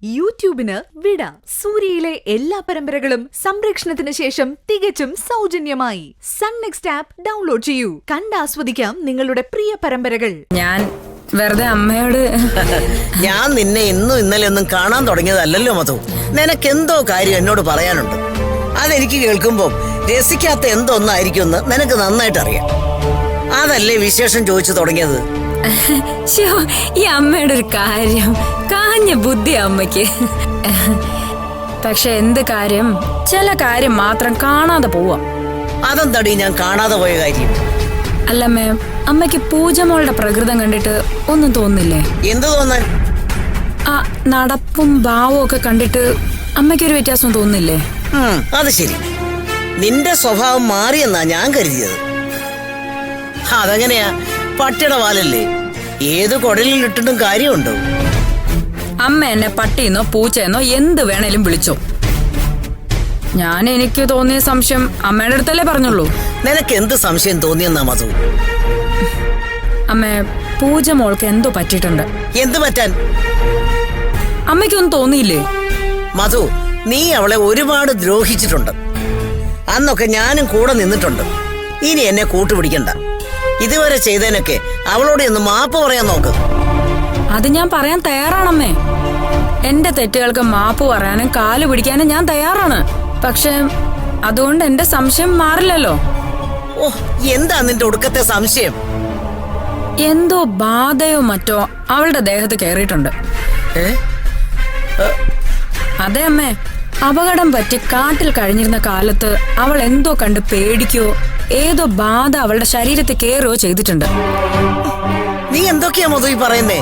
യൂട്യൂബിന് വിട. സൂര്യയിലെ എല്ലാ പരമ്പരകളും സംരക്ഷണത്തിന് ശേഷം തികച്ചും സൗജന്യമായി സൺ നെക്സ്റ്റ് ആപ്പ് ഡൗൺലോഡ് ചെയ്യൂ. കണ്ടാസ്വദിക്കാം നിങ്ങളുടെ പ്രിയ പരമ്പരകൾ. ഞാൻ വെറുതെ അമ്മയോട് ഞാൻ നിന്നെ ഇന്നും ഇന്നലെ ഒന്നും കാണാൻ തുടങ്ങിയതല്ലോ മധു. നിനക്കെന്തോ കാര്യം എന്നോട് പറയാനുണ്ട്. അതെനിക്ക് കേൾക്കുമ്പോ രസിക്കാത്ത എന്തോ ഒന്നായിരിക്കുമെന്ന് നിനക്ക് നന്നായിട്ട് അറിയാം. അതല്ലേ വിശേഷം ചോദിച്ചു തുടങ്ങിയത്. ഈ അമ്മയുടെ ഒരു കാര്യം കാഞ്ഞ ബുദ്ധി അമ്മയ്ക്ക്. പക്ഷെ എന്ത് കാര്യം, ചില കാര്യം മാത്രം കാണാതെ പോവാം. അതെന്താടി ഞാൻ കാണാതെ പോയ കാര്യം? അല്ലമ്മേ, അമ്മയ്ക്ക് പൂജമോളുടെ പ്രകൃതം കണ്ടിട്ട് ഒന്നും തോന്നില്ലേ? എന്ത് തോന്നാൻ? ആ നടപ്പും ഭാവവും ഒക്കെ കണ്ടിട്ട് അമ്മയ്ക്കൊരു വ്യത്യാസം തോന്നില്ലേ? അത് ശരി, നിന്റെ സ്വഭാവം മാറിയെന്നാ ഞാൻ കരുതിയത്. അതെങ്ങനെയാ? പട്ടിയുടെ പാലല്ലേ, ഏത് കുടലിൽ ഇട്ടിട്ടും കാര്യമുണ്ടോ? അമ്മ എന്നെ പട്ടിയെന്നോ പൂച്ചയെന്നോ എന്ത് വേണേലും വിളിച്ചോ. ഞാൻ എനിക്ക് തോന്നിയ സംശയം അമ്മയുടെ അടുത്തല്ലേ പറഞ്ഞുള്ളൂ. നിനക്ക് എന്ത് സംശയം തോന്നിയെന്നാ മധു? അമ്മേ, പൂജ മോൾക്ക് എന്തോ പറ്റിയിട്ടുണ്ട്. എന്ത് പറ്റാൻ? അമ്മയ്ക്കൊന്നും തോന്നിയില്ലേ? മധു, നീ അവളെ ഒരുപാട് ദ്രോഹിച്ചിട്ടുണ്ട്. അന്നൊക്കെ ഞാനും കൂടെ നിന്നിട്ടുണ്ട്. ഇനി എന്നെ കൂട്ടുപിടിക്കണ്ട. ഇതുവരെ ചെയ്തതിനൊക്കെ അവളോട് ഒന്ന് മാപ്പ് പറയാൻ നോക്ക്. അത് ഞാൻ പറയാൻ തയ്യാറാണമ്മേ. എന്റെ തെറ്റുകൾക്ക് മാപ്പ് പറയാനും കാല് പിടിക്കാനും ഞാൻ തയ്യാറാണ്. പക്ഷെ അതുകൊണ്ട് എന്റെ സംശയം മാറില്ലല്ലോ. ഓ, എന്താ നിന്റെ ഒടുക്കത്തെ സംശയം? എന്തോ ബാധയോ മറ്റോ അവളുടെ ദേഹത്ത് കയറിയിട്ടുണ്ട്. അതെ അമ്മേ, അപകടം പറ്റി കാട്ടിൽ കഴിഞ്ഞിരുന്ന കാലത്ത് അവൾ എന്തോ കണ്ട് പേടിക്കോ ഏതോ ബാധ അവളുടെ ശരീരത്തിൽ കയറുകയോ ചെയ്തിട്ടുണ്ട്. നീ എന്തൊക്കെയാ മധു ഈ പറയുന്നേ?